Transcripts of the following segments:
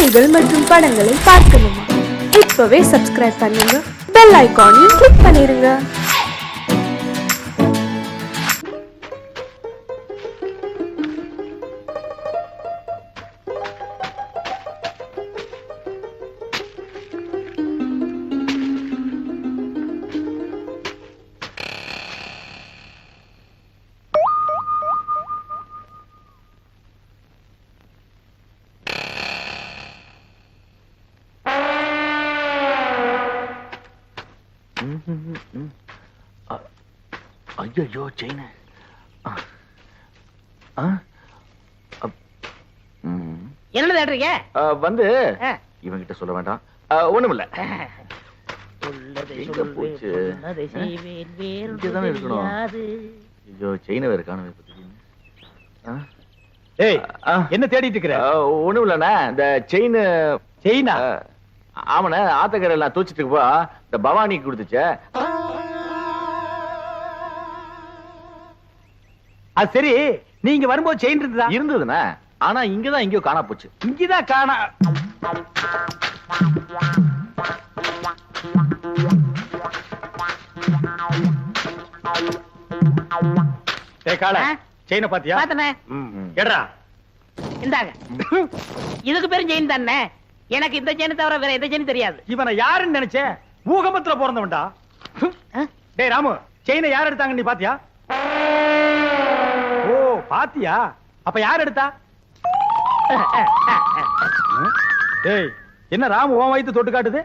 செய்திகள் மற்றும் படங்களை பார்க்கணுமா? இப்பவே சப்ஸ்கிரைப் பண்ணுங்க, பெல் ஐகானையும் கிளிக் பண்ணிருங்க. ஐயோ செயின் என்ன தேடுறீங்க? வந்து இவங்கிட்ட சொல்ல வேண்டாம், ஒண்ணுமில்ல. ஐயோ செயின வேற காணவே. என்ன தேடிட்டு இருக்கிற? ஒண்ணும் இல்லண்ணா, இந்த செயினா ஆமண்ண ஆத்தக்கரை எல்லாம் தூச்சிட்டு இருக்கப்போ இந்த பவானிக்கு கொடுத்துச்ச. அது சரி, நீங்க வரும்போது செயின் இருந்ததுண்ணா, ஆனா இங்கதான் எங்கயோ காணா போச்சு. இங்கதான் காணா. செயின பாத்தியா? பாத்தனே. எடா இந்தாங்க. இதுக்கு பேரும் செயின் தானே. எனக்கு இந்த செயின் தவிர வேற எந்த செயின் தெரியாது. இவனை யாருன்னு நினைச்சே? பூகம்பத்துல பிறந்தவன்டா. டேய் ராமு, செயினை யார் எடுத்தாங்க நீ பாத்தியா? ஓ பாத்தியா? அப்ப யார் எடுத்தா? டேய் என்ன ராமு உன் வயித்து தொட்டு காட்டுது?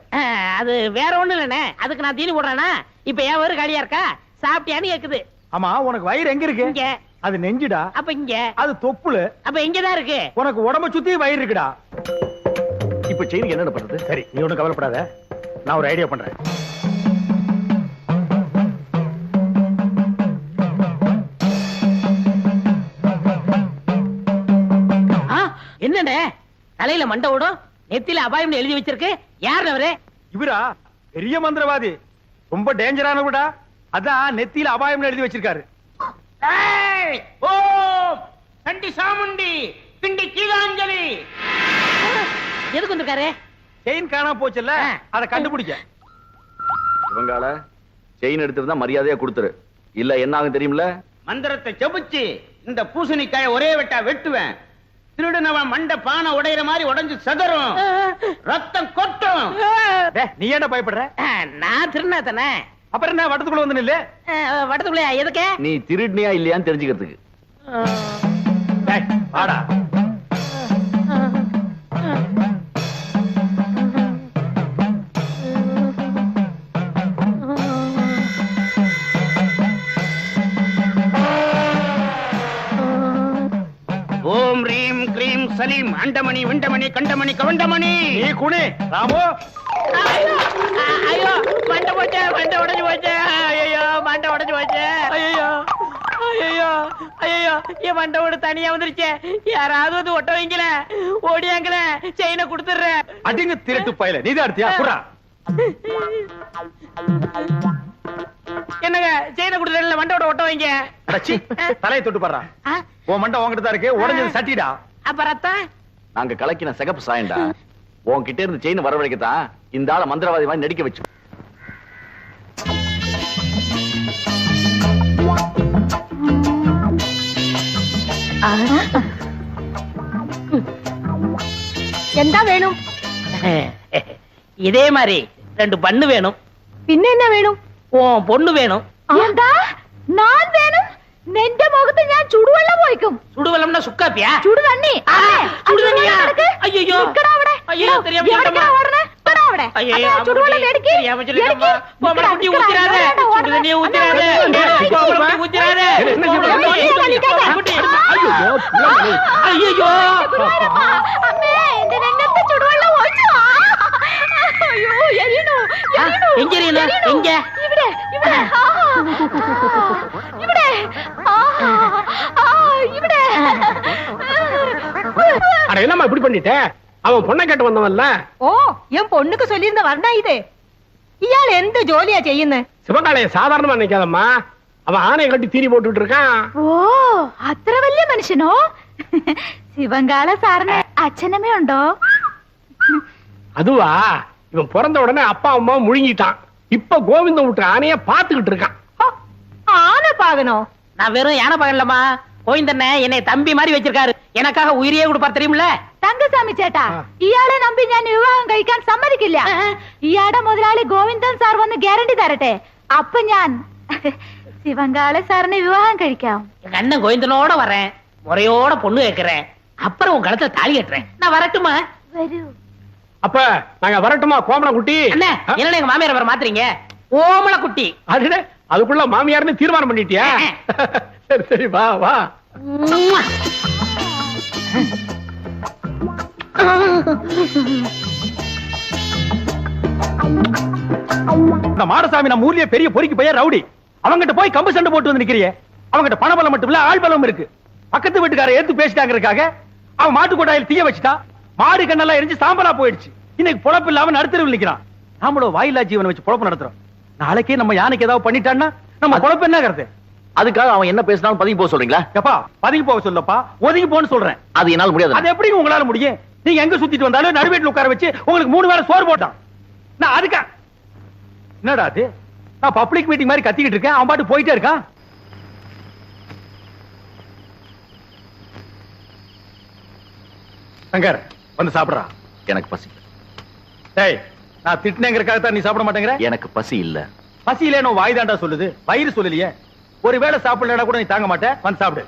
அது வேற ஒண்ணு இல்லனே, அதுக்கு நான் தீனி போடுறேனா? இப்ப ஏன் வயிறு காலியா இருக்கா? சாப்பிட்டியான்னு கேக்குது. ஆமா, உனக்கு வயிறு எங்க இருக்கு? இங்க. அது நெஞ்சுடா. அப்ப இங்க. அது தொப்புளு. அப்ப இங்கதான் இருக்கு. உனக்கு உடம்ப சுத்தி வயிறு இருக்குடா. இப்ப செயினுக்கு என்ன பண்றது? சரி, நீ ஒண்ணும் கவலைப்படாத, நான் ஒரு ஐடியா பண்றேன். என்னண்ணே தலையில மண்டை ஓடும், நெத்தில அபாயம் எழுதி வச்சிருக்கு? யார் அவரு? இவரா? பெரிய மந்திரவாதி, ரொம்ப டேஞ்சரானவடா. அதான் நெத்தியில அபாயம் எழுதி வச்சிருக்காரு. கண்டி சாமுண்டி பிண்டி கீழாஞ்சலி. எதுக்கு வந்திருக்காரு? செயின் காணாம போச்சுல்ல, அதை கண்டுபிடிக்க. இவங்கால செயின் எடுத்துருந்தா மரியாதையா கொடுத்துரு, இல்ல என்ன ஆகும் தெரியுமில்ல? மந்திரத்தை செபிச்சு இந்த பூசணிக்காய ஒரே வெட்டா வெட்டுவேன். திருடனவன் மண்ட பானை உடையிற மாதிரி உடைஞ்சு சதறும், ரத்தம் கொட்டும். நீ ஏன்டா பயப்படுற? நான் திருநா தானே. அப்புறம் என்ன வட்டத்துக்குள்ள வந்து நில்லு. வட்டத்துக்குள்ள எதுக்கு? நீ திருடினியா இல்லையான்னு தெரிஞ்சுக்கிறதுக்கு. வாடா. ஓம் ரீம் கிரீம் சலீம் அண்டமணி விண்டமணி கண்டமணி கவண்டமணி. நீ குனி ராமு. ஐயோ மண்டை போச்சு, மண்டை உடைஞ்சு போச்சு. ஐயோ மண்டை உடைஞ்சு போச்சு. ஐயோ ஐயோ ஐயோ, என் மண்டை ஓடு தனியா வந்துருச்சு. யாராவது வந்து ஒட்ட வைங்கள, ஓடியாங்கள, செயினை கொடுத்துடுறேன். அடிங்க திருட்டு பயல, நீதான் எடுத்தியா? குறா. என்னங்க செயினை கொடுத்துறேன், மண்டோட ஒட்ட வைங்க. தலையை தொட்டு பாடுறா. உன் மண்டை உங்ககிட்ட தான் இருக்கு, உடஞ்சது சட்டிடா. அப்ப ரத்தம் நாங்க கலக்கின சிகப்பு சாயண்டா. உன்கிட்ட இருந்து செயின் வரவழைக்கத்தான் இந்த ஆள மந்திரவாதி மாதிரி நடிக்க வச்சு. என்ன வேணும்? இதே மாதிரி 2 பண்ணு வேணும். പിന്നെ என்ன വേണം? பொண்ணு வேணும். എന്താ நான் வேணும்? നെന്റെ മുഖത്ത് ഞാൻ ചുടുവെള്ളം ഒഴിക്കും. சுடுவெள்ளம்னா சுக்காப்பியா? ചുടു തണ്ണി. சுடு தண்ணியா? ஐயோ നിക്കടാ അവിടെ. ஐயோ தெரியாம എവിടേക്കാ ഓടണേ? നിക്കടാ അവിടെ. ஐயோ ചുടുവെള്ളം എടുക്ക്. தெரியாம சொல்லிட்டேன். போமட குட்டி ஊத்திராதே. சுடு தண்ணியை ஊத்திராதே. போமட குட்டி ஊத்திராதே. ஐயோ അമ്മേ എന്റെ രംഗത്ത് ചുടുവെള്ളം ഒഴിച്ചു. അയ്യോ എരിയണോ എരിയണോ. எங்க எரியணும்? எங்க? ഇവിടെ ഇവിടെ ഇവിടെ ഇവിടെ. அட என்னம்மா இப்படி பண்ணிட்ட? அவன் பொண்ணை கேட்டு வந்தவன்ல. ഓ ഞാൻ പൊണ്ണുക്ക് ചൊല്ലിയിരുന്ന വർണ്ണ ഇത്. ഇയാൾ എന്ത് ജോലിയാ ചെയ്യുന്നത്? சிவகாலைய சாதாரணமா நினைக்காதம்மா, அவன் ஆணையை கட்டி தீனி போட்டுட்டு இருக்கான். ഓ അത്ര വലിയ മനുഷ്യനോ? ശിവങ്കാള സാറിന് അച്ഛനമ്മ ഉണ്ടോ? அதுவா, இவன் பிறந்த உடனே அப்பா அம்மா முழுங்கிட்டான். இப்ப கோவிந்தம் விட்டு ஆனைய பாத்துக்கிட்டு இருக்கான். ஆனை பாகணும். நான் வெறும் யானை பகலமா, கோவிந்தண்ண என்னை தம்பி மாதிரி வச்சிருக்காரு. எனக்காக உயிரியே கொடுப்பார் தெரியுமில்ல. തങ്കസ്വാമി ചേട്ടാ, ഇയാളെ നമ്പി ഞാൻ വിവാഹം കഴിക്കാൻ സമ്മതിക്കില്ല. ഇയാടെ മുതലാളി ഗോവിന്ദൻ സാർ വന്ന് ഗ്യാരണ്ടി തരട്ടെ. അപ്പൊ ഞാൻ ശിവങ്കാളെ സാറിനെ വിവാഹം കഴിക്കാം. எங்க அண்ணன் கோவிந்தனோட வரேன், முறையோட பொண்ணு கேட்கிறேன், அப்புறம் உன் கழுத்துல தாலி கட்டுறேன். நான் வரட்டுமா? വരൂ. அப்ப நாங்க வரட்டுமா கோமல குட்டி? அண்ணா, என்ன எங்க மாமியார் வர மாத்துறீங்க? ஓமல குட்டி. அதுல அதுக்குள்ள மாமியார்னு தீர்மானம் பண்ணிட்டியா? சரி சரி, வா வா. இந்த மாடசாமி நம்ம ஊர்லயே பெரிய பொறுக்கி பையன் ரவுடி. அவங்கிட்ட போய் கம்பு சண்டை போட்டு வந்து நிக்கிறியே. அவங்கிட்ட பணபலம் மட்டும் இல்ல, ஆள் பலம் இருக்கு. பக்கத்து வீட்டுக்கார எடுத்து பேசிட்டாங்கிறதுக்காக அவன் மாட்டு கொட்டாயில் தீய வச்சுட்டான். மாடு கண்ணெல்லாம் எரிஞ்சு சாம்பலா போயிடுச்சு. இன்னைக்கு பொழப்பு இல்லாம நடுத்தருவில் நிக்கிறான். நாமளும் வாயிலா ஜீவனை வச்சு பொழப்பு நடத்துறோம். நாளைக்கே நம்ம யானைக்கு ஏதாவது பண்ணிட்டான்னா நம்ம பொழப்பு என்ன கருத்து? அதுக்காக அவன் என்ன பேசினாலும் பதுங்கி போக சொல்றீங்களா? எப்பா பதுங்கி போக சொல்லப்பா, ஒதுங்கி போன்னு சொல்றேன். அது என்னால முடியாது. அது எப்படி உங்களால முடியும்? நீங்க எங்க சுத்திட்டு வந்தாலும் நடுவேட்டில் உட்கார வச்சு உங்களுக்கு 3 வேளை சோறு போட்டான். நான் அதுக்கா என்னடா அது? நான் பப்ளிக் மீட்டிங் மாதிரி கத்திக்கிட்டு இருக்கேன், அவன் பாட்டு போயிட்டே இருக்கான். சங்கர் வந்து சாப்பிடுறா. எனக்கு பசி. டேய், நான் திட்டினேங்கிறதுக்காக தான் நீ சாப்பிட மாட்டேங்கிற? எனக்கு பசி இல்ல. பசி இல்லைன்னு வாய் தாண்டா சொல்லுது, வயிறு சொல்லலையே. ஒருவேளை சாப்பிடலடா கூட நீ தாங்க மாட்டேன். வந்து சாப்பிடு.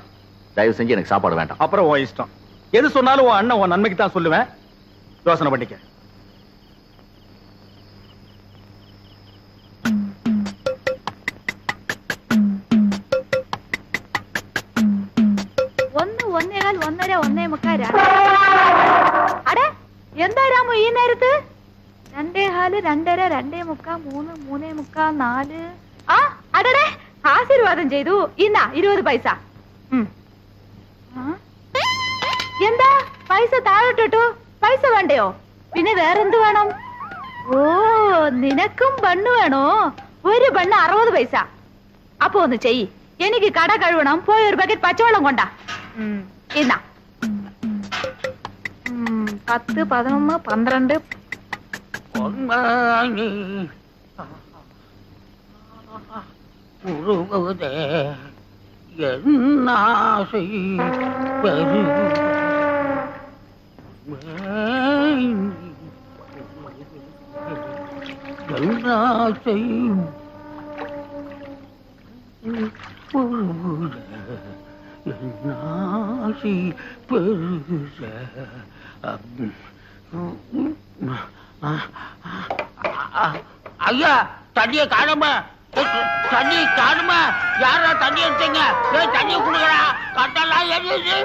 தயவு செஞ்சு எனக்கு சாப்பாடு வேண்டாம். அப்புறம் உன் இஷ்டம். எது சொன்னாலும் உன் அண்ணன் உன் நன்மைக்கு தான் சொல்லுவேன். யோசனை பண்ணிக்க. ഒന്ന്, ഒന്നേകാൽ, ഒന്നര, ഒന്നേ മുക്കാൽ, അടെ എന്താ രാമു ഈ നേരത്ത്? 2:15, 2:30, 2:45, 3, 3:45, 4. ആ അടടെ, ആശീർവാദം ചെയ്തു. ഇന്നാ 20 പൈസ. എന്താ പൈസ താഴോട്ടിട്ടു? പൈസ വേണ്ടയോ? പിന്നെ വേറെന്ത് വേണം? ഓ, നിനക്കും ബണ്ണ് വേണോ? ഒരു ബണ്ണ് 60 പൈസ. അപ്പൊ ഒന്ന് ചെയ്യ്, എനിക്ക് കട കഴുകണം. പോയി ഒരു ബക്കറ്റ് പച്ചവെള്ളം കൊണ്ടാ. ഇന്നാ 10, 11, 12. ஐயா, தண்ணிய காணுமா? தண்ணி காணுமா? யாரா தண்ணி எடுத்தீங்க? தண்ணிய குடுக்கறா. கட்டெல்லாம் எரியுது.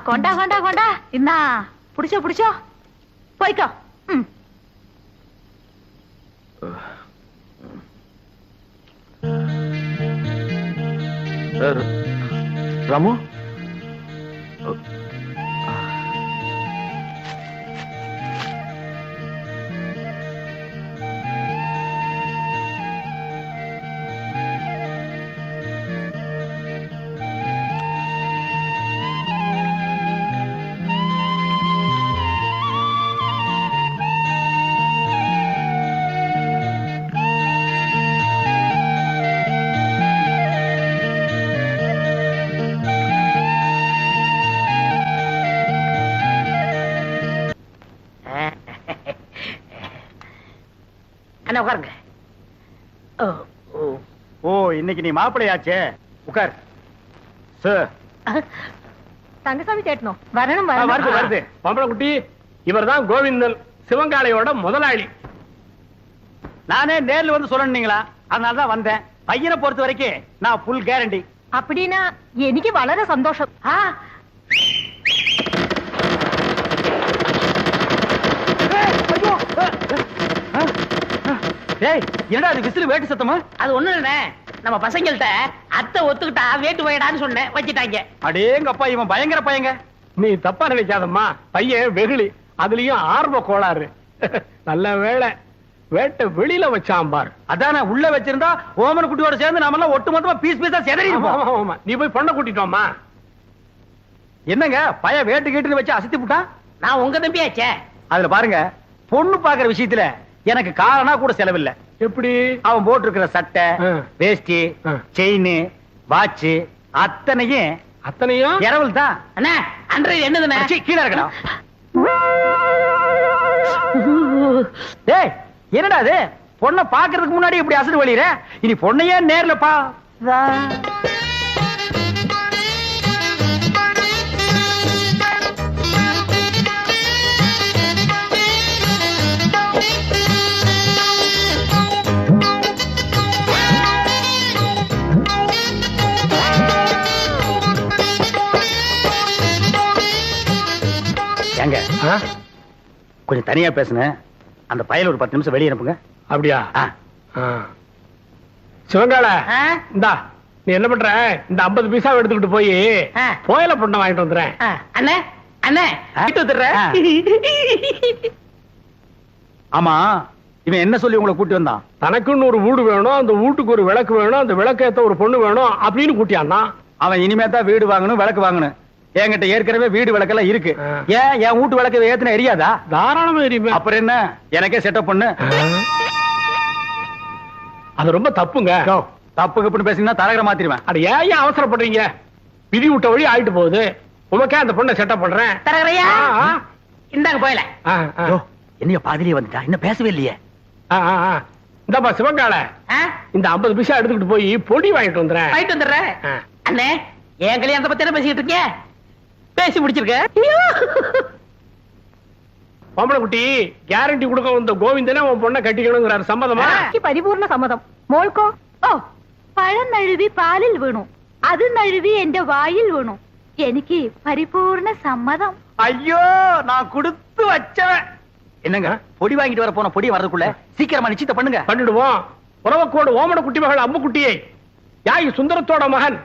கொண்டா கொண்டா கொண்டா. இன்னா புடிச்சோ புடிச்சோ, போய்க்கோ. ராமு, அண்ணா உட்காருங்க. ஓ, இன்னைக்கு நீ மாப்பிள்ளையாச்சே, உட்கார். சார், தங்கசாமி சேட்டனோ வரணும் வருது வருது. பம்பள குட்டி, இவர்தான் கோவிந்தன், சிவங்காளையோட முதலாளி. நானே நேர்ல வந்து சொல்லணுங்களா, அதனாலதான் வந்தேன். பையனை பொறுத்த வரைக்கும் நான் ஃபுல் கேரண்டி. அப்படின்னா எனக்கு வளர சந்தோஷம். ஏய், என்னடா அது விசிறு வேட்டு சத்தமா? அது ஒண்ணு இல்ல, நம்ம பசங்கள்ட்ட அத்தை ஒத்துக்கிட்டா வேட்டு போயிடான்னு சொன்னேன், வச்சிட்டாங்க. அடேங்கப்பா, இவன் பயங்கர பையங்க. நீ தப்பா நினைக்காதம்மா, பையன் வெகுளி, அதுலயும் ஆர்வ கோளாறு. நல்ல வேளை வேட்டை வெளியில வச்சான் பார். அதானே, உள்ள வச்சிருந்தா ஓமன குட்டியோட சேர்ந்து நாம எல்லாம் ஒட்டு மொத்தமா பீஸ் பீஸா செதறி இருப்போம். நீ போய் பொண்ணை கூட்டிட்டோமா? என்னங்க பய வேட்டு கேட்டுன்னு வச்சு அசத்தி விட்டான். நான் உங்க தம்பியாச்சே. அதுல பாருங்க, பொண்ணு பாக்குற விஷயத்துல எனக்கு காரணா கூட செலவில்லை. எப்படி? அவன் போட்டிருக்கிற சட்டை, வேஷ்டி, செயின், வாட்ச் அத்தனையும் இரவல் தான். அண்ணா அன்றைய என்னதுண்ணே? கீழே இருக்கடா. டேய் என்னடா அது? பொண்ணை பாக்குறதுக்கு முன்னாடி இப்படி அசடு வழியிற. இனி பொண்ணையே நேர்ல பா. ஏங்க கொஞ்சம் தனியா பேசுனேன். அந்த பயல ஒரு 10 நிமிஷம் வெளியே அனுப்புங்க. அப்படியா? சிவங்கால இந்தா, நீ என்ன பண்ற? இந்த 50 பைசா எடுத்துக்கிட்டு போய் கோயில பொண்ணை வாங்கிட்டு வந்துடுறேன். அண்ணே அண்ணே வீட்டு வந்துடுறேன். ஆமா, இவன் என்ன சொல்லி உங்களை கூட்டி வந்தான்? தனக்குன்னு ஒரு வீடு வேணும், அந்த வீட்டுக்கு ஒரு விளக்கு வேணும், அந்த விளக்கேத்த ஒரு பொண்ணு வேணும் அப்படின்னு கூட்டியான்னா. அவன் இனிமே தான் வீடு வாங்கணும், விளக்கு வாங்கணும். என்கிட்ட ஏற்கனவே வீடு விளக்கெல்லாம் இருக்கு. ஏன் என் வீட்டு விளக்கு ஏத்துன எரியாதா? தாராளமா எரியுமே. அப்புறம் என்ன, எனக்கே செட்டப் பண்ணு. அது ரொம்ப தப்புங்க. தப்பு கப்புன்னு பேசினா தரகரை மாத்திருவேன். அது ஏன் அவசரப்படுறீங்க? விதி விட்ட வழி ஆயிட்டு போகுது. உமக்கே அந்த பொண்ணை செட்டப் பண்றேன். தரகரையா இந்தாங்க போயல. என்னைய பாதிரியே வந்துட்டா, இன்னும் பேசவே இல்லையே. இந்தப்பா சிவங்கால, இந்த 50 பைசா எடுத்துக்கிட்டு போய் பொடி வாங்கிட்டு வந்துடுறேன். வாங்கிட்டு வந்துடுறேன். அண்ணே என் கல்யாணத்தை பத்தி என்ன பேசிட்டு இருக்கீங்க? பேசி முடிச்சிருக்க. பொம்பளை குட்டி கேரண்டி கொடுக்க வந்த கோவிந்தனே உன் பொண்ணை கட்டிக்கணுங்கிறாரு. சம்மதமா? പരിപൂർണ സമ്മതം. മോൾക്കോ? ഓ, പഴം നഴുവി പാലിൽ വീണു, അത് നഴുവി എന്റെ വായിൽ വീണു. എനിക്ക് പരിപൂർണ സമ്മതം. ஐயோ, நான் கொடுத்து வச்சவன். என்னங்க பொடி வாங்கிட்டு வர போன பொடி வரதுக்குள்ள சீக்கிரமா நிச்சயத்தை பண்ணுங்க. பண்ணிடுவோம். உறவக்கோடு ஓமன குட்டி மகள் அம்மு குட்டியை யாய் சுந்தரத்தோட மகன்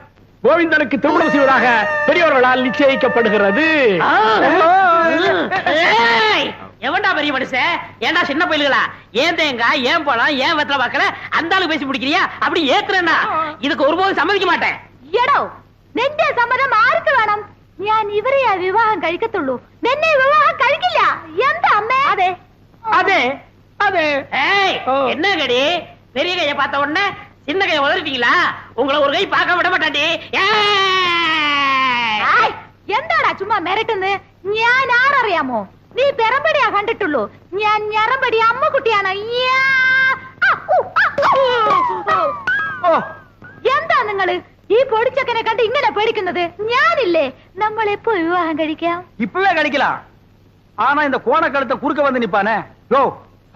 கோவிந்தனுக்கு திருமணம் செய்வதாக பெரியவர்களால் நிச்சயிக்கப்படுகிறது. எவன்டா பெரிய மனுஷன்? ஏன்டா சின்ன பயில்களா? ஏன் தேங்காய், ஏன் பழம், ஏன் வெத்தலை பாக்கல அந்த ஆளு பேசி பிடிக்கிறியா? அப்படி ஏத்துறேன்னா இதுக்கு ஒருபோதும் சம்மதிக்க மாட்டேன். എടോ, നിന്റെ സമ്മതം ആർക്ക് വേണം? ഞാൻ ഇവരെയാ വിവാഹം കഴിക്കത്തുള്ളൂ, നിന്നെ വിവാഹം കഴിക്കില്ല. എന്താ അമ്മേ? അതെ அதே அதே. என்ன கடி? பெரிய கைய பார்த்த உடனே சின்ன கைய உதறிட்டீங்களா? உங்களை ஒரு கை பார்க்க விட மாட்டாண்டி. എന്താടാ ചുമ്മാ മെരട്ടുന്ന്? ഞാൻ ആരറിയാമോ? നീ പെറമ്പടിയാ കണ്ടിട്ടുള്ളൂ, ഞാൻ ഞറമ്പടി അമ്മക്കുട്ടിയാണ്. എന്താ നിങ്ങള് ഈ പൊടിച്ചക്കനെ കണ്ട് ഇങ്ങനെ പേടിക്കുന്നത്? ഞാനില്ലേ, നമ്മൾ എപ്പോ വിവാഹം കഴിക്കാം? இப்பவே கழிக்கலாம். ஆனா இந்த கோண கழுத்தை குறுக்க வந்து நிப்பானே, யோ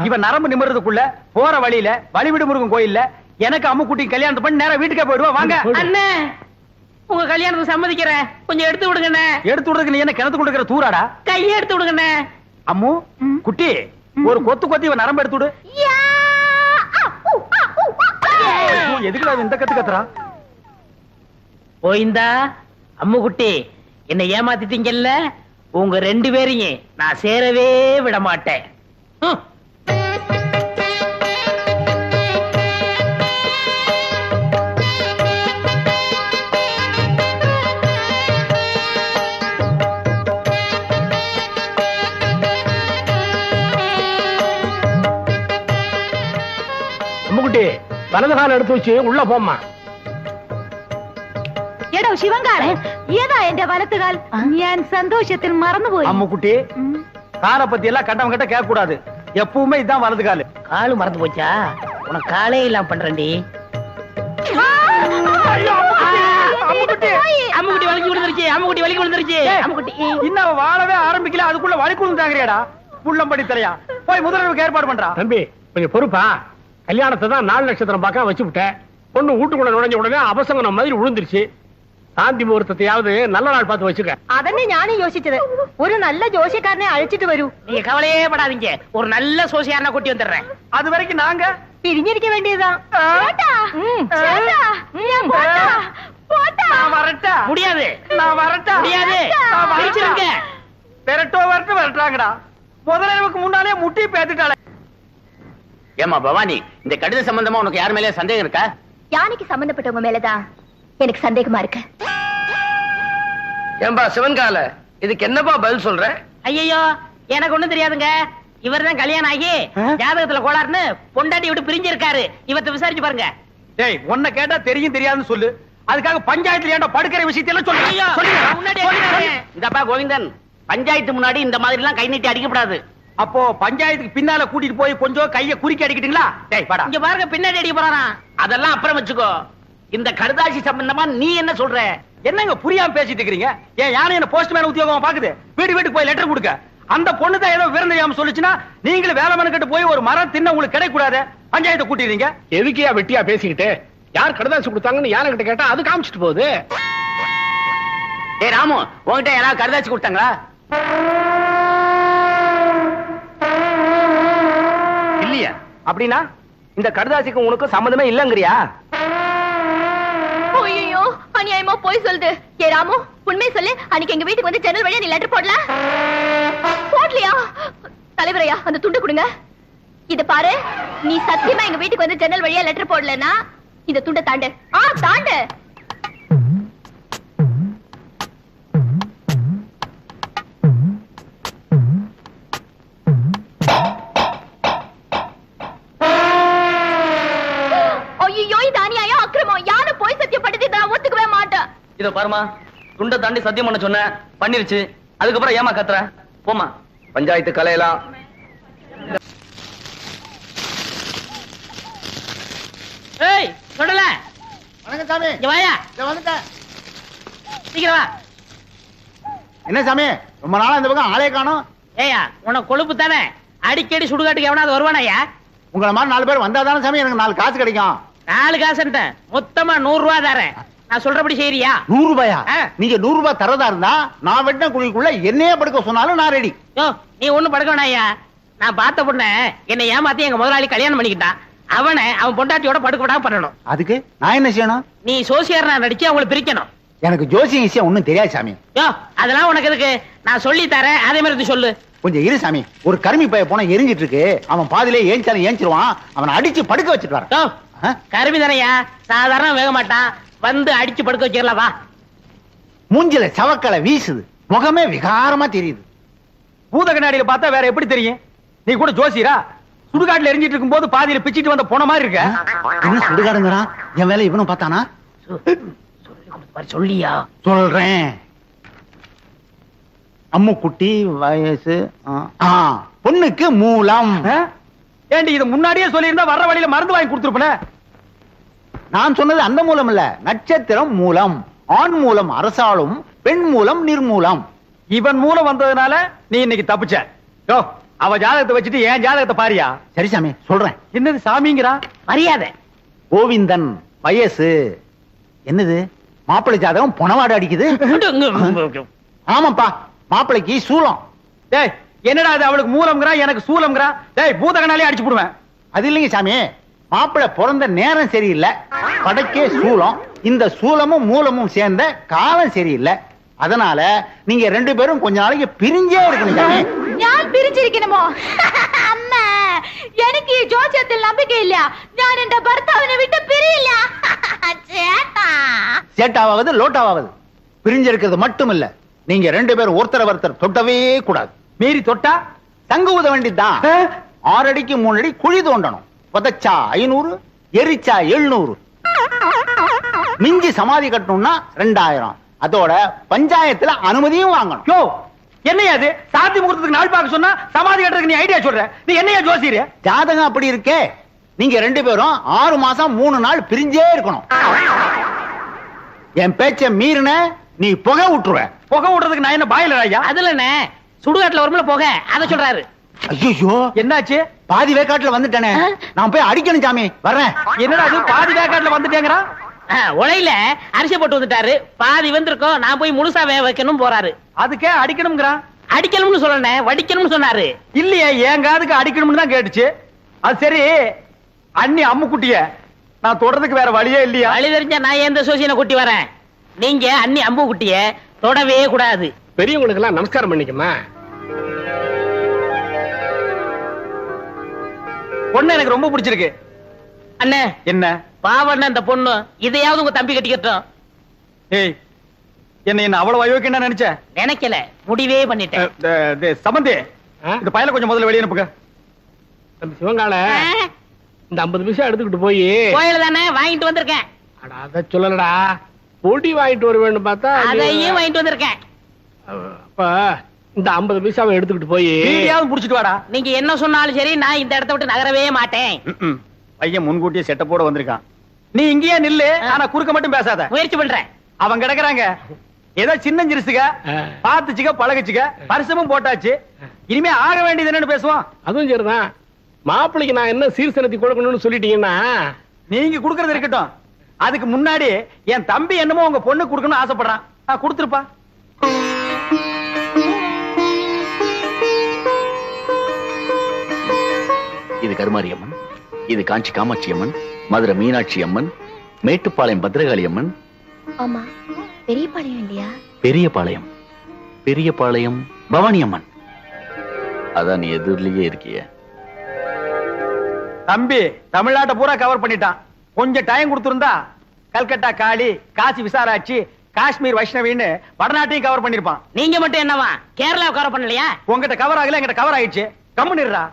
இவன் நரம்பு நிமிர்றதுக்குள்ள போற வழியில வழிவிடு முருகன் கோயில்ல எனக்கு அம்முக்குட்டி கல்யாணத்தை பண்ணி நேரா வீட்டுக்கே போயிடுவா. வாங்க அண்ணே, உங்க கல்யாணத்துக்கு சம்மதிக்கிறேன். கொஞ்சம் எடுத்து விடுங்கண்ணே. எடுத்து விடுறதுக்கு நீ என்ன கிணத்து கொடுக்கிற தூராடா? கையை எடுத்து விடுங்கண்ணே. அம்மு குட்டி, ஒரு கொத்து கொத்தி இவன் நரம்பு எடுத்து விடு. எதுக்குடா இந்த கத்து கத்துறா? போயிந்தா அம்மு குட்டி, என்ன ஏமாத்திட்டீங்கல்ல, உங்க 2 பேரையும் நான் சேரவே விட மாட்டேன். அம்முக்குட்டி வலது கால எடுத்து வச்சு உள்ள போம்மா. എടോ ശിവങ്കാളെ, ഏതാ എന്റെ വലത്തുകാൽ? ഞാൻ സന്തോഷത്തിൽ മറന്നുപോയി. அம்முக்குட்டி, காலை பத்தி எல்லாம் கட்டம் கட்ட கேட்க கூடாது. எப்பவுமே இதான் வலது காலு. காலு மறந்து போச்சா? உனக்கு காலே இல்லாம பண்றேன்டி. அம்முக்குட்டி வலிக்கு விழுந்துருச்சு. அம்முக்குட்டி வலிக்கு விழுந்துருச்சு. அம்முக்குட்டி இன்னும் வாழவே ஆரம்பிக்கல, அதுக்குள்ள வலிக்குழுந்து தாங்கறியாடா? புள்ளம்படி தலையா, போய் முதல்வருக்கு ஏற்பாடு பண்றா. தம்பி கொஞ்சம் பொறுப்பா. கல்யாணத்தை தான் 4 நட்சத்திரம் பார்க்க வச்சு விட்டேன். பொண்ணு வீட்டுக்குள்ள நுழைஞ்ச உடனே அபசங்கனம் மாதிரி விழுந்துருச்சு. சாந்தி முகூர்த்தத்தையாவது நல்ல நாள் பார்த்து வச்சுக்க. അതന്നെ ഞാനും യോசிச்சது. ഒരു നല്ല ജോഷിക്കാരനെ അഴിച്ചിട്ട് വരൂ. நீங்க கவலையே படாதீங்க, ஒரு நல்ல சோசியான கூட்டி வந்துடுறேன். அது வரைக்கும் நாங்க പിരിഞ്ഞിരിക്ക വേണ്ടിയതാ. முடியாது, நான் வரட்டா? முடியாது. பிரிச்சிருங்க. விரட்டோ வரட்டு வரட்டாங்கடா. முதலமைக்கு முன்னாலே முட்டி பேத்துட்டாளே. ஏமா பவானி, இந்த கடித சம்பந்தமா உனக்கு யார் மேலே சந்தேகம் இருக்கா? யானைக்கு சம்பந்தப்பட்டவங்க மேலதான் எனக்கு சந்தேகமா இருக்கு. ஏன்பா சிவன்கால இதுக்கு என்னப்பா பதில் சொல்ற? ஐயோ எனக்கு ஒண்ணும் தெரியாதுங்க. இவர்தான் கல்யாணம் ஆகி ஜாதகத்துல கோளாறுன்னு பொண்டாட்டி விட்டு பிரிஞ்சிருக்காரு. இவத்தை விசாரிச்சு பாருங்க. டேய் உன்னை கேட்டா தெரியும் தெரியாதுன்னு சொல்லு. அதுக்காக பஞ்சாயத்துல ஏன்டா படுக்கிற விஷயத்தையெல்லாம் ஐயோ, சொல்லு. முன்னாடியே சொல்லிடுறேன். இதப்பா கோவிந்தன், பஞ்சாயத்து முன்னாடி இந்த மாதிரி எல்லாம் கை நீட்டி அடிக்கப்படாது. அப்போ பஞ்சாயத்துக்கு பின்னால கூட்டிட்டு போய் கொஞ்சம் கைய குறுக்கி அடிக்கிட்டீங்களா? டேய் வாடா. இங்க பாருங்க, பின்னாடி அடிக்க போறாராம். அதெல்லாம் அப்புறம் வச்சுக்கோ. இந்த கடுதாசி சம்பந்தமா நீ என்ன சொல்ற? என்னங்க புரியாம பேசிட்டு இருக்கீங்க? ஏன் யானை என்ன போஸ்ட்மேன் உத்தியோகம் பாக்குது? வீட்டுக்கு போய் லெட்டர் கொடுக்க. அந்த பொண்ணு தான் ஏதோ விருந்து தெரியாம சொல்லுச்சுன்னா நீங்களும் வேலை மனுக்கிட்டு போய் ஒரு மரம் தின்ன உங்களுக்கு கிடைக்க கூடாது. பஞ்சாயத்தை கூட்டிடுறீங்க. எதுக்கியா வெட்டியா பேசிக்கிட்டு? யார் கடுதாசி கொடுத்தாங்கன்னு யானை கிட்ட கேட்டா அது காமிச்சிட்டு போகுது. ஏ ராமு, உன்கிட்ட யாராவது கடுதாசி கொடுத்தாங்களா? இல்லையா? அப்படின்னா இந்த கடுதாசிக்கு உனக்கு சம்மந்தமே இல்லங்கறியா? ஐயோ, அநியாயமா போய் சொல்லுது. ஏ ராமு, உண்மையை சொல்லு. அன்னைக்கு எங்க வீட்டுக்கு வந்து ஜன்னல் வழியா நீ லெட்டர் போடல? போடலையா? தலைவரையா, அந்த துண்டு கொடுங்க. இத பாரு, நீ சத்தியமா எங்க வீட்டுக்கு வந்து ஜன்னல் வழியா லெட்டர் போடலன்னா இந்த துண்டை தாண்டு. தாண்டு. ஐயோ, இது அநியாயம், அக்கிரமம். யாரும் போய் சத்தியப்படுத்தி நான் ஒத்துக்கவே மாட்டேன். இத பாருமா, துண்டை தாண்டி சத்தியம் பண்ண சொன்ன, பண்ணிருச்சு. அதுக்கப்புறம் ஏமா கத்துற? போமா, பஞ்சாயத்து கலையலாம். ஏய் சொல்லல. வணக்கம் சாமி. இங்க வாயா. வந்துட்டேன். சீக்கிரம் வா. என்ன சாமி, ரொம்ப நாளா இந்த பக்கம் ஆளே காணோம். ஏயா, உனக்கு கொழுப்பு தானே. அடிக்கடி சுடுகாட்டுக்கு எவனாவது வருவானாயா? உங்களை மாதிரி 4 பேர் வந்தா தானே சாமி எனக்கு 4 காசு கிடைக்கும். 4 காசுன்ட்டேன். மொத்தமா 100 ரூபா தரேன். நான் சொல்றபடி செய்யறியா? 100 ரூபாயா? ஆ. நீங்க 100 ரூபாய் தரதா இருந்தா நான் வெட்டின குழிக்குள்ள என்னையே படுக்க சொன்னாலும் நான் ரெடி. யோ, நீ ஒண்ணும் படுக்க வேணாயா. நான் பார்த்த பொண்ண என்னை ஏமாத்தி எங்க முதலாளி கல்யாணம் பண்ணிக்கிட்டான். அவன் பொண்டாட்டியோட படுக்க விடாம பண்ணணும். அதுக்கு நான் என்ன செய்யணும்? நீ சோசியர் நடிச்சு அவங்களை பிரிக்கணும். எனக்கு ஜோசியம் விஷயம் ஒண்ணும் தெரியாது சாமி. யோ, அதெல்லாம் உனக்கு எதுக்கு? நான் சொல்லி தரேன், அதே மாதிரி இருந்து சொல்லு. கொஞ்சம் இரு சாமி. ஒரு கருமி பைய போனா எரிஞ்சிட்டு இருக்கு. அவன் பாதியிலே ஏஞ்சாலும் ஏஞ்சிருவான். அவனை அடிச்சு படுக்க வச்சுட்டு வரேன். யோ, ஆ? கருமி தானையா, சாதாரண வேக மாட்டான். வந்து அடிச்சு படுக்க வச்சிடலாம், வா. மூஞ்சில சவக்கலை வீசுது. முகமே விகாரமா தெரியுது. பூத கண்ணாடியில பார்த்தா வேற எப்படி தெரியும்? நீ கூட ஜோசியரா? சுடுகாட்டுல எரிஞ்சிட்டு இருக்கும் போது பாதியில பிச்சிட்டு வந்த போன மாதிரி இருக்க. என்ன சுடுகாடுங்கிறான்? என் வேலை இவனும் பார்த்தானா? சொல்லியா? சொல்றேன். அம்முக்குட்டி வயசு பொண்ணுக்கு மூலம். ஏண்டி இது முன்னாடியே சொல்லியிருந்தா வர்ற வழியில மருந்து வாங்கி கொடுத்துருப்பேன். நான் சொன்னது அந்த மூலம் இல்ல, நட்சத்திரம் மூலம். ஆண் மூலம் அரசாளும், பெண் மூலம் நிர்மூலம். இவன் மூலம் வந்ததுனால நீ இன்னைக்கு தப்பிச்ச. யோ, அவ ஜாதகத்தை வச்சுட்டு ஏன் ஜாதகத்தை பாரியா? சரி சாமி, சொல்றேன். என்னது சாமிங்கிறா? மரியாதை. கோவிந்தன் வயசு. என்னது மாப்பிள்ளை ஜாதகம் பொணவாடு அடிக்குது? ஆமாப்பா, மாப்பிள்ளைக்கு சூலம். டேய், என்னடா அது? அவளுக்கு மூலம்ங்கறா, எனக்கு சூலம்ங்கறா. டேய், பூதகனாலே அடிச்சு போடுவேன். அது இல்லைங்க சாமி, மாப்பிள்ளை பிறந்த நேரம் சரியில்லை. படைக்கே சூலம். இந்த சூலமும் மூலமும் சேர்ந்த காலம் சரியில்லை. அதனால நீங்க 2 பேரும் கொஞ்ச நாளைக்கு பிரிஞ்சே இருக்கணும் சாமி. நான் பிரிஞ்சிருக்கணுமோ? அம்மா, எனக்கு ഈ ജോസ്യത്തിൽ നമ്പിക്കയില്ല. ഞാൻ എന്റെ ഭർത്താവിനെ വിട്ട് പിരിയില്ല. ചേട്ടാ, சேட்டாவது லோட்டாவது பிரிஞ்சிருக்கிறது மட்டும் இல்ல, நீங்க 2 பேரும் ஒருத்தர் தொட்டவே கூடாது. மீறி தொட்டா தங்க ஊத வேண்டியதுதான். 6 அடிக்கு 3 அடி குழி தோண்டணும். புதைச்சா 500, எரிச்சா 700. மிஞ்சி சமாதி கட்டணும்னா 2000. அதோட பஞ்சாயத்துல அனுமதியும் வாங்கணும். யோ, என்னையா அது? சாந்தி முகூர்த்தத்துக்கு நாள் பார்க்க சொன்னா சமாதி கட்டுறதுக்கு நீ ஐடியா சொல்ற? நீ என்னையா ஜோசியர்? ஜாதகம் அப்படி இருக்கே. நீங்க 2 பேரும் 6 மாசம் 3 நாள் பிரிஞ்சே இருக்கணும். என் பேச்ச மீறின நீ புகை விட்டுருவ. புகை விடுறதுக்கு நான் என்ன பாயிலர் ஐயா? அதுல என்ன சுடுகாட்டுல வரும்ல போக, அத சொல்றாரு. ஐயோ, என்னாச்சு? பாதி வேக்காட்டுல வந்துட்டேனே. நான் போய் அடிக்கணும் சாமி. வர்றேன். என்னடா அது பாதி வேக்காட்டுல வந்துட்டேங்கறா? உலையில அரிசி போட்டு வந்துட்டாரு. பாதி வந்திருக்கோம், நான் போய் முழுசா வேக வைக்கணும் போறாரு. அதுக்கே அடிக்கணும்ங்கறா? அடிக்கணும்னு சொல்லணும், வடிக்கணும்னு சொன்னாரு. இல்லையே, என் காதுக்கு அடிக்கணும்னு தான் கேட்டுச்சு. அது சரி, அண்ணி அம்முக்குட்டிய நான் தொடறதுக்கு வேற வழியே இல்லையா? வழி தெரிஞ்சா நான் எந்த சோசியனை கூட்டி வரேன். நீங்க அண்ணி அம்பு குட்டிய தொடவே கூடாது. பெரியவங்களுக்கு எல்லாம் நமஸ்காரம் பண்ணிக்கமா. பொண்ணு எனக்கு ரொம்ப பிடிச்சிருக்கு. அண்ணே, என்ன பாவண்ண அந்த பொண்ணு, இதையாவது உங்க தம்பி கட்டிக்கட்டும். ஏய், என்ன அவ்வளவு அயோக்கியம் நினைச்ச நினைக்கல, முடிவே பண்ணிட்டேன். சம்பந்தி ஆ? இந்த பயல கொஞ்சம் முதல்ல வெளியே அனுப்புங்க. நம்ம சிவங்கால இந்த 50 பைசா எடுத்துக்கிட்டு போய் கோயில தானே வாங்கிட்டு வந்திருக்கேன். அட அத சொல்லலடா, பொடி வாங்கிட்டு வர வேண்டும் பார்த்தா அதையும் வாங்கிட்டு வந்திருக்கேன். அப்ப இந்த 50 பைசாவை எடுத்துக்கிட்டு போய் வீடியாவது புடிச்சிட்டு வாடா. நீங்க என்ன சொன்னாலும் சரி, நான் இந்த இடத்த விட்டு நகரவே மாட்டேன். பையன் முன்கூட்டியே செட்டப்போட வந்திருக்கான். நீ இங்கேயே நில்லு, ஆனா குறுக்க மட்டும் பேசாத. முயற்சி பண்றேன். அவன் கிடக்குறாங்க ஏதோ சின்ன சிறுசுக, பாத்துச்சுக்க பழகுச்சுக்க, பரிசமும் போட்டாச்சு. இனிமே ஆக வேண்டியது என்னன்னு பேசுவான். அதுவும் சரிதான். மாப்பிள்ளைக்கு நான் என்ன சீர்சனத்தி கொடுக்கணும்னு சொல்லிட்டீங்கன்னா நீங்க குடுக்கறது இருக்கட்டும், அதுக்கு முன்னாடி என் தம்பி என்னமோ உங்க பொண்ணு குடுக்கணும்னு ஆசைப்படுறான். கொடுத்துருப்பா. இது கருமாரி அம்மன், இது காஞ்சி காமாட்சி அம்மன், மதுரை மீனாட்சி அம்மன், மேட்டுப்பாளையம் பத்ரகாளி அம்மன். ஆமா, பெரிய பாளையம் இல்லையா? பெரியபாளையம், பெரியபாளையம் பவானி அம்மன். அதான் நீ எதிரிலேயே இருக்கிய. தம்பி தமிழ்நாட்டை பூரா கவர் பண்ணிட்டான். கொஞ்சம் டைம் கொடுத்திருந்தா கல்கட்டா காளி, காசி விசாலாட்சி, காஷ்மீர் வைஷ்ணவின்னு வடநாட்டையும் கவர் பண்ணிருப்பான். நீங்க மட்டும் என்னவா கேரளா கவர் பண்ணலையா? உங்ககிட்ட கவர் ஆகல, எங்கிட்ட கவர் ஆயிடுச்சு. கம்முன்னுறா.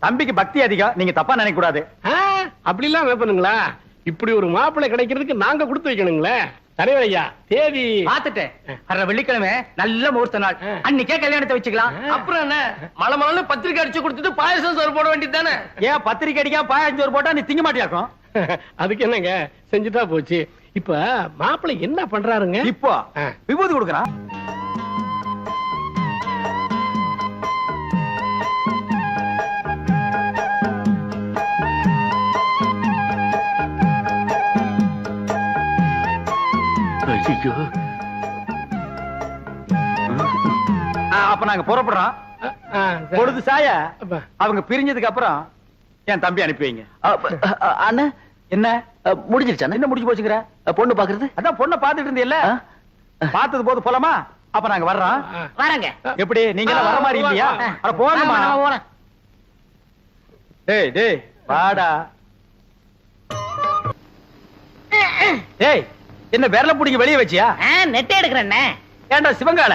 தம்பிக்கு பக்தி அதிகம், நீங்க தப்பா நினைக்க கூடாது. அப்படி எல்லாம் வைப்பனுங்களா? இப்படி ஒரு மாப்பிள்ளை கிடைக்கிறதுக்கு நாங்க கொடுத்து வைக்கணுங்களே. தலைவர் ஐயா, தேதி பாத்துட்டேன். வர்ற வெள்ளிக்கிழமை நல்ல முகூர்த்த நாள், அன்னைக்கே கல்யாணத்தை வச்சுக்கலாம். அப்புறம் என்ன, மலை பத்திரிக்கை அடிச்சு கொடுத்துட்டு பாயசம் சோறு போட வேண்டியது தானே? ஏன் பத்திரிக்கை அடிக்காம பாயஞ்சோறு போட்டா நீ திங்க மாட்டியாக்கும்? அதுக்கு என்னங்க, செஞ்சுட்டா போச்சு. இப்ப மாப்பிள்ளை என்ன பண்றாருங்க? இப்போ விபூதி கொடுக்கறான். ஐயோ, அப்ப நாங்க புறப்படுறோம். பொழுது சாய அவங்க பிரிஞ்சதுக்கு அப்புறம் என் தம்பி அனுப்பி வைங்க. அண்ணா என்ன முடிஞ்சிருச்சா? என்ன முடிஞ்சு போச்சுங்கிற? பொண்ணு பாக்குறது அதான் பொண்ணை பாத்துட்டு இருந்தீல்ல, பார்த்தது போது போலாமா? அப்ப நாங்க வர்றோம். வரங்க. எப்படி நீங்க எல்லாம் வர மாதிரி இல்லையா? அட போங்கம்மா. டேய் டேய் வாடா. டேய் என்ன விரல புடிங்க வெளிய வச்சியா? நெட்டை எடுக்கிறேன்னே. ஏண்டா சிவங்கால,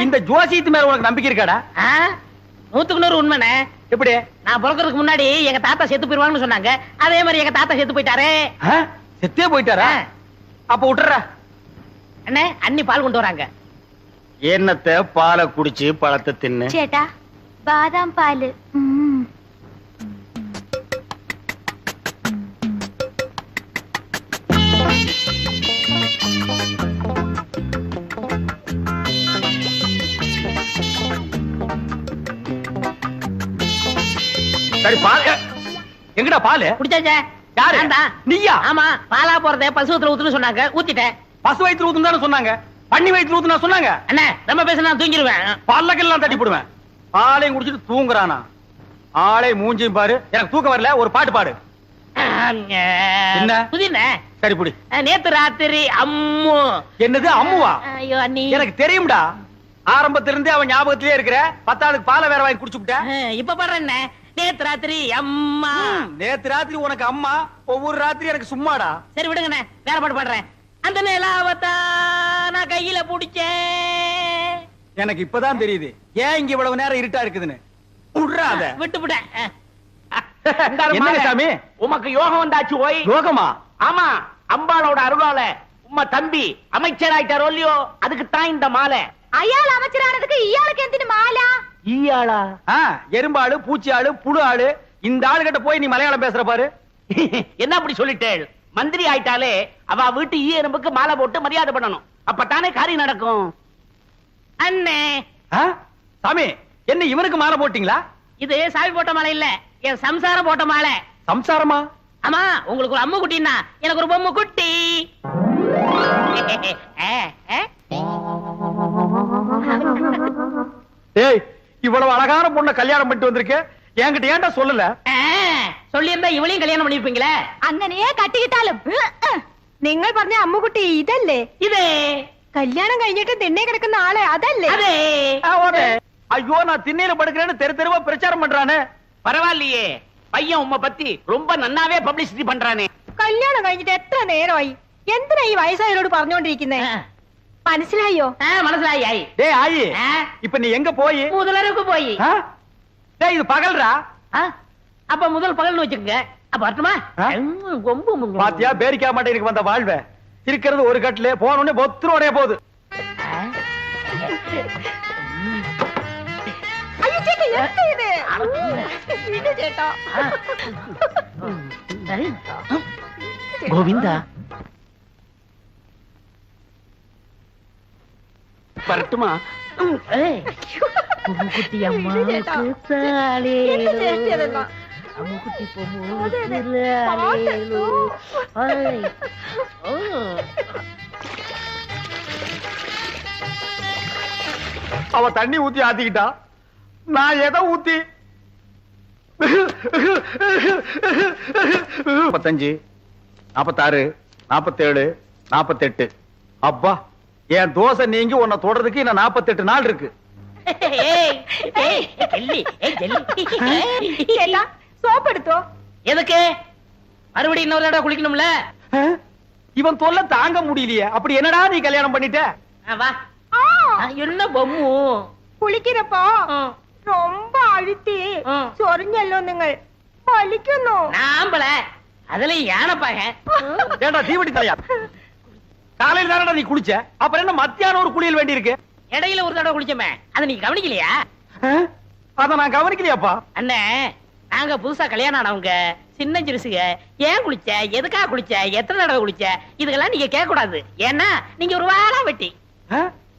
இந்த ஜோசியத்து மேல உனக்கு நம்பிக்கை இருக்காடா? 100க்கு 100 உண்மைண்ணே. எப்படி? நான் பிறக்கிறதுக்கு முன்னாடி எங்க தாத்தா செத்து போயிருவாங்கன்னு சொன்னாங்க. அதே மாதிரி எங்க தாத்தா செத்து போயிட்டாரே. செத்தே போயிட்டாரா? அப்ப விட்டுறா. அண்ணே, அண்ணி பால் கொண்டு வராங்க. என்னத்த பாலை குடிச்சு பழத்தை தின்னு. சேட்டா, பாதாம் பால். சரி பால் எங்கடா பால்? குடிச்சாச்சே. யாரு? நீயா? ஆமா, பாலா போறதே பசுவத்துல ஊத்துன்னு சொன்னாங்க, ஊத்திட்டேன். பசு வயிற்று ஊத்துன்னு தானே சொன்னாங்க, பண்ணி வயிற்று ஊத்துனா சொன்னாங்க. அண்ணே, ரொம்ப பேச நான் தூங்கிடுவேன். பல்லக்கெல்லாம் தட்டி போடுவேன். பாலையும் குடிச்சிட்டு தூங்குறானா? ஆளை மூஞ்சியும் பாரு. எனக்கு தூக்கம் வரல, ஒரு பாட்டு பாடு. என்ன? புதினே. சரி புடி. நேத்து ராத்திரி அம்மு. என்னது அம்முவா? ஐயோ அண்ணி, எனக்கு தெரியும்டா. ஆரம்பத்துல இருந்தே அவன் ஞாபகத்திலே இருக்கிற. 10 ஆளுக்கு பாலை வேற வாங்கி குடிச்சு விட்ட. இப்ப பாடுறேன். நேத்து ராத்திரி அம்மா. நேத்து ராத்திரி உனக்கு அம்மா, ஒவ்வொரு ராத்திரி எனக்கு சும்மாடா. சரி விடுங்கண்ணே, வேற பாட்டு பாடுறேன். அந்த நிலாவத்தா நான் கையில புடிச்சேன். எனக்கு இப்பதான் தெரியுது ஏன் இங்க இவ்வளவு நேரம் இருட்டா இருக்குதுன்னு. விடுறாத. விட்டுவிட்டேன். என்னங்க சாமி? உமக்கு யோகம் வந்தாச்சு. ஓய் யோகமா? ஆமா, அம்பாளோட அருளால உம்ம தம்பி அமைச்சராயிட்டாரோ இல்லையோ, அதுக்கு தான் இந்த மாலை. ஐயாள் அமைச்சரானதுக்கு இயாளுக்கு எந்தின மாலா? ஈயாளா? எறும்பாளு, பூச்சி ஆளு, புழு ஆளு. இந்த ஆளுகிட்ட போய் நீ மலையாளம் பேசுற பாரு. என்ன அப்படி சொல்லிட்டேள்? மந்திரி ஆயிட்டாலே அவ வீட்டு ஈ எறும்புக்கு மாலை போட்டு மரியாதை பண்ணணும். அப்பத்தானே காரியம் நடக்கும். அண்ணே, சாமி என்ன இவனுக்கு மாலை போட்டீங்களா? இது சாமி போட்ட மாலை இல்ல, என் சம்சாரம் போட்ட மாலை. சம்சாரமா? ஆமா, உங்களுக்கு ஒரு அம்மு குட்டின்னா எனக்கு ஒரு பொம்மை குட்டி. ஏய், இவ்வளவு அழகான பொண்ண கல்யாணம் பண்ணிட்டு வந்திருக்க, என்கிட்ட ஏன்டா சொல்லல? சொல்லியிருந்தா இவளையும் கல்யாணம் பண்ணிருப்பீங்களே. അങ്ങനെയേ കട്ടിക്കിട്ടാലും നിങ്ങൾ പറഞ്ഞ അമ്മുകുട്ടി ഇതല്ലേ? ഇത് കല്യാണം കഴിഞ്ഞിട്ട് തിണ്ണെ കിടക്കുന്ന ആളെ അതല്ലേ? അതെ. ஐயோ, நான் திண்ணையில படுக்கிறேன்னு தெரு தெருவா பிரச்சாரம் பண்றானே. பரவாயில்லையே, பையன் உம்மை பத்தி ரொம்ப நன்னாவே பப்ளிசிட்டி பண்றானே. കല്യാണം കഴിഞ്ഞിട്ട് എത്ര നേരമായി? എന്തിനാ ഈ വയസ്സായവരോട് പറഞ്ഞോണ്ടിരിക്കുന്നേ? മനസ്സിലായോ മനസ്സിലായി ആയി டேய் ஆயி இப்ப நீ எங்க போய் முதலருக்கு போய் டேய் இது பகல்ரா அப்ப முதல் பகல்னு வச்சுக்கோங்க அப்ப வரட்டுமா கொம்பு பாத்தியா பேரிக்கா மாட்டேனுக்கு வந்த வாழ்வே இருக்கிறது ஒரு கட்டிலே போன உடனே பொத்துரோடைய போகுது ஐயோ சேட்டா என்ன இது சேட்டா கோவிந்தா வரட்டுமா குட்டி அம்மா அம்முக்குட்டி அவ தண்ணி ஊத்தி ஆத்திக்கிட்டா நான் எதை ஊத்தி 45 46 47 48 அப்பா என் தோசை நீங்கி உன்னை தொடறதுக்கு இன்னும் 48 நாள் இருக்கு சேட்டா சோப் எடுத்தோ எதுக்கு மறுபடியும் இன்னொரு தடவை குளிக்கணும்ல இவன் தொல்லை தாங்க முடியலையே அப்படி என்னடா நீ கல்யாணம் பண்ணிட்ட வா என்ன பொம்மு കുളിക്കുന്നപ്പോ ரொம்ப அழுத்தி ചൊറിഞ്ഞല്ലോ നിങ്ങൾ വലിക്കുന്നു நாம்பள அதுல யானைப்பாக ஏண்டா தீவட்டி தலையா காலையில தானடா நீ குளிச்ச அப்புறம் என்ன மத்தியானம் ஒரு குளியல் வேண்டி இருக்கு இடையில ஒரு தடவை குளிச்சோமே அதை நீங்க கவனிக்கலையா அத நான் கவனிக்கலையாப்பா அண்ணே நாங்க புதுசா கல்யாணம் ஆனவங்க சின்ன சிறுசுக ஏன் குளிச்ச எதுக்காக குளிச்ச எத்தனை தடவை குளிச்ச இதெல்லாம் நீங்க கேட்க கூடாது ஏன்னா நீங்க ஒரு வாழா வெட்டி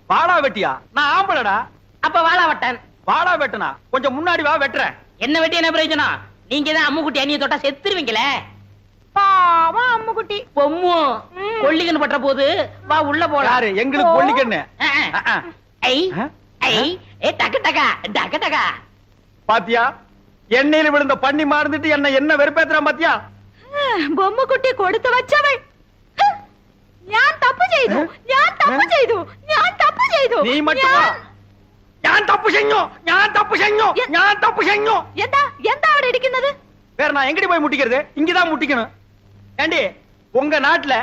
வாழா வெட்டியா நான் ஆம்பளடா அப்ப வாழா வட்டன் வாழா வெட்டனா கொஞ்சம் முன்னாடி வா வெட்டுறேன் என்ன வெட்டி என்ன பிரயோஜனம் நீங்க தான் அம்முக்குட்டி அண்ணிய தொட்டா செத்துருவீங்களே பாவம் அம்முக்குட்டி பொம்மு கொல்லிக்கன்னு பற்ற போது வா உள்ள போலாம் யாரு எங்களுக்கு கொல்லிக்கண்ணு ஐ ஐ ஏ டக்கு டக்கா டக்கு டக்கா பாத்தியா எண்ணெயில விழுந்த பண்ணி மாறந்துட்டு என்ன வெறுப்பேத்துறான் பாத்தியா ബൊമ്മക്കുട്ടി കൊടുത്തു വച്ചവൾ ഞാൻ തപ്പ് ചെയ്തു ഞാൻ തപ്പ് ചെയ്തു ഞാൻ തപ്പ് ചെയ്തു நீ மட்டுமா நான் தப்பு செஞ்சோம் நான் தப்பு செஞ்சோம் நான் தப்பு செஞ்சோம் എന്താ എന്താ അവിടെ ഇരിക്കുന്നത് வேற நான் எங்கடி போய் முட்டிக்கிறது இங்கதான் முட்டிக்கணும் ஏண்டி உங்க நாட்டுல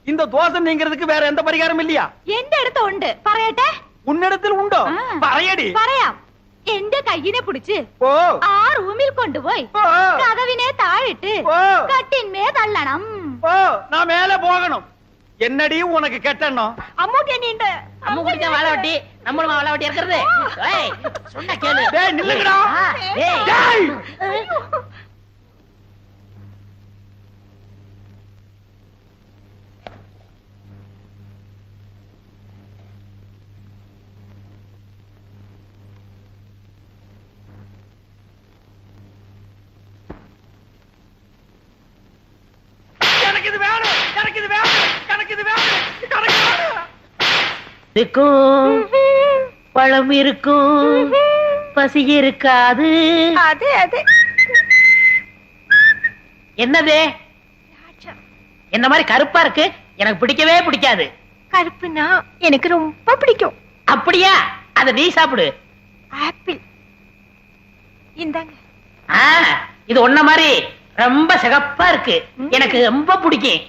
இந்த தோசை நீங்கிறதுக்கு வேற எந்த பரிகாரம் இல்லையா എന്റെ അടുത്ത് ഉണ്ട് പറയട്ടെ உன்னிடத்தில் உண்டோ പറയடி പറയാം എന്റെ കയ്യിനെ പിടിച്ച് ஓ ആ റൂമിൽ കൊണ്ടുപോയി കതവിനെ താഴിട്ട് കട്ടിന്മേ തള്ളണം ஓ நான் மேல போகணும் என்னடி உனக்கு கெட்டணும் അമ്മൂക്ക് എന്നെയുണ്ട് அம்முக்குட்டி தான் வாழ வெட்டி நம்மளும் வாழ வெட்டி இருக்கிறது ஏய் சொன்னா கேளு டேய் நில்லுங்கடா ஏய் டேய் எனக்கு இது வேணும் எனக்கு இது வேணும் எனக்கு இது வேணும் எனக்கு வேணும் இருக்கும் பழம் இருக்கும் பசி இருக்காது അതെ അതെ என்னது என்ன மாதிரி கருப்பா இருக்கு எனக்கு பிடிக்கவே பிடிக்காது கருப்புனா எனக்கு ரொம்ப பிடிக்கும் அப்படியா அத நீ சாப்பிடு ஆப்பிள் இந்தாங்க ஆ, இது ஒன்ன மாதிரி ரொம்ப சிகப்பா இருக்கு எனக்கு ரொம்ப பிடிக்கும்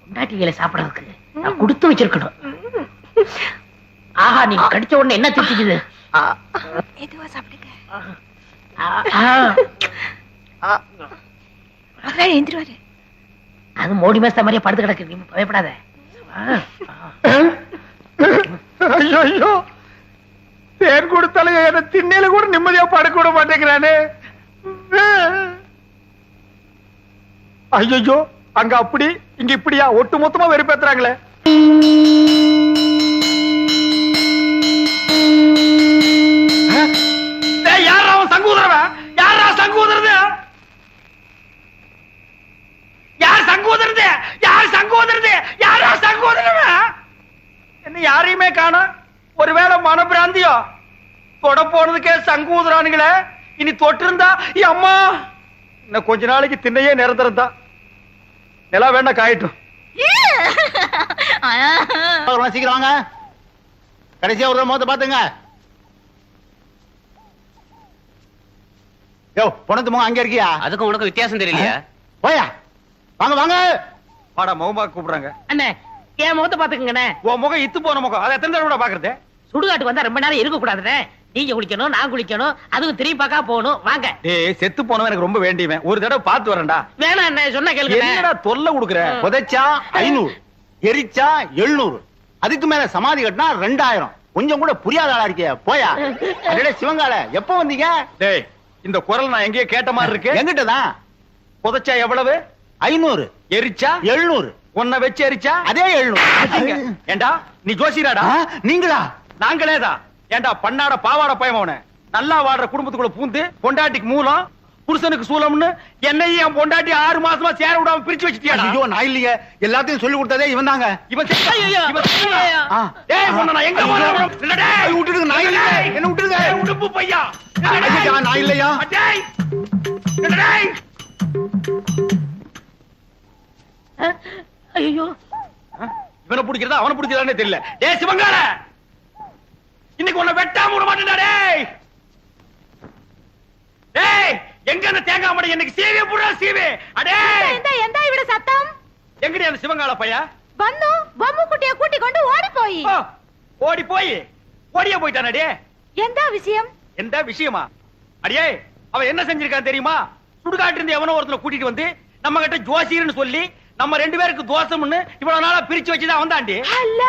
கொண்டாட்டிகளை சாப்பிடறதுக்கு நான் கொடுத்து வச்சிருக்கணும் ஆஹா நீங்க கடிச்ச உடனே என்ன திட்டிக்குது மெதுவா சாப்பிடுங்க அதான் எழுந்திருவாரு அது மோடி மேஸ்த மாதிரியே படுத்து கிடக்கு நீ பயப்படாத ஐயோ தேன் கொடுத்தாலும் என்ன திண்ணையில கூட நிம்மதியா படுக்க விட மாட்டேங்கிறானே ஐயோ அங்க அப்படி இங்க இப்படியா ஒட்டு மொத்தமா வெறுப்பேத்துறாங்களே யாரா அவன் சங்கூதரவன் யாரா சங்கூதரது யார் சங்கூதரது யார் சங்கூதரது யாரா சங்கூதரவன் என்ன யாரையுமே காணோம் ஒருவேளை மனப்பிராந்தியோ தொட போனதுக்கே சங்கூதரானுங்களே இனி தொட்டிருந்தா அம்மா இன்னும் கொஞ்ச நாளைக்கு திண்ணையே நிரந்தரம் தான் நிலா வேண்டாம் காயட்டும் சீக்கிரம் வாங்க கடைசியா ஒரு மோத பாத்துங்க யோ பொணத்து முகம் அங்க இருக்கியா அதுக்கும் உனக்கு வித்தியாசம் தெரியலையா போயா வாங்க வாங்க வாடா மௌமா கூப்பிடுறாங்க அண்ணே என் முகத்தை பாத்துக்கங்கண்ணே. உன் முகம் இத்து போன முகம் அதை எத்தனை தடவை பாக்குறது? சுடுகாட்டுக்கு வந்தா ரொம்ப நேரம் இருக்க கூடாதுண்ணே. நீங்க குளிக்கணும், நான் குளிக்கணும், அதுவும் திரும்பி பார்க்க போகணும். வாங்க. டேய் செத்து போனவன் எனக்கு ரொம்ப வேண்டியவன், ஒரு தடவை பார்த்து வரேன்டா. வேணாம் அண்ணே, சொன்ன கேளுங்க. என்னடா தொல்லை கொடுக்குற? புதைச்சா 500, எரிச்சா 700, அதுக்கு மேல சமாதி கட்டினா 2000. கொஞ்சம் கூட புரியாத ஆளா இருக்கிய போயா. அடடே சிவங்கால, எப்ப வந்தீங்க? டேய் இந்த குரல் நான் எங்கேயோ கேட்ட மாதிரி இருக்கு. எங்கிட்டதான். புதைச்சா எவ்வளவு? 500, எரிச்சா 700, உன்னை வச்சு எரிச்சா அதே 700. ஏண்டா நீ ஜோசியராடா? நீங்களா? நாங்களேதான். ஏண்டா பண்ணாட பாவாட பயமவன நல்லா வாடுற குடும்பத்துக்குள்ள பூந்து பொண்டாட்டிக்கு மூலம் புருஷனுக்கு சூலம்னு என்னையும் என் பொண்டாட்டி 6 மாசமா சேர விடாம பிரிச்சு வச்சிட்டியாடா? ஐயோ நான் இல்லையே, எல்லாத்தையும் சொல்லி கொடுத்ததே இவன் தாங்க. இவன் செத்தா? ஐயோ, இவன் செத்தா? ஐயோ. டேய் உன்னை நான் எங்க போறேன்? இல்ல டேய் விட்டுடுங்க, நான் இல்ல. என்ன விட்டுடுங்க. டேய், உடுப்பு பையா. ஐயா, நான் இல்லையா? டேய் இல்ல டேய். ஐயோ, இவனை பிடிக்கிறதா அவனை பிடிக்கிறதானே தெரியல. டேய் சிவங்கால, இன்னைக்கு உன்னை வெட்டாம விட மாட்டேன்டா. டேய் டேய் எங்க அந்த தேங்காய் மடை? எனக்கு சீவே புறா சீவே. அடே എന്താ ഇവിടെ സത്തം? எங்கடி அந்த சிவங்கால பையா? വന്നു ബൊമ്മുക്കുട്ടിയെ കൂട്ടിക്കൊണ്ട് ഓടിപ്പോയി. ஓ, ஓடி போய் ஓடியே போயிட்டானே. എന്താ വിഷയം? எந்த விஷயமா? அடியே அவன் என்ன செஞ்சிருக்கான் தெரியுமா? சுடுகாட்டு இருந்து எவனோ ஒருத்தனை கூட்டிட்டு வந்து நம்ம கிட்ட ஜோசியர்னு சொல்லி நம்ம 2 பேருக்கு தோசம்னு இவ்வளவு நாளா பிரிச்சு வச்சுதான் வந்தாண்டி. അല്ല,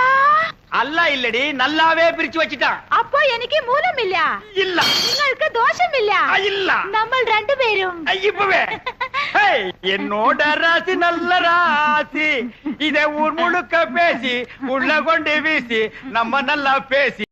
அல்ல இல்லடி, நல்லாவே பிரிச்சு வச்சுட்டான். അപ്പോ എനിക്ക് മൂലമില്ല, இல்ல നിങ്ങൾക്ക് ദോഷമില്ല. இல்ல നമ്മൾ രണ്ടുപേരും இப்பவே ஹேய், என்னோட ராசி நல்ல ராசி, இதை ஊர் முழுக்க பேசி உள்ள கொண்டு வீசி நம்ம நல்லா பேசி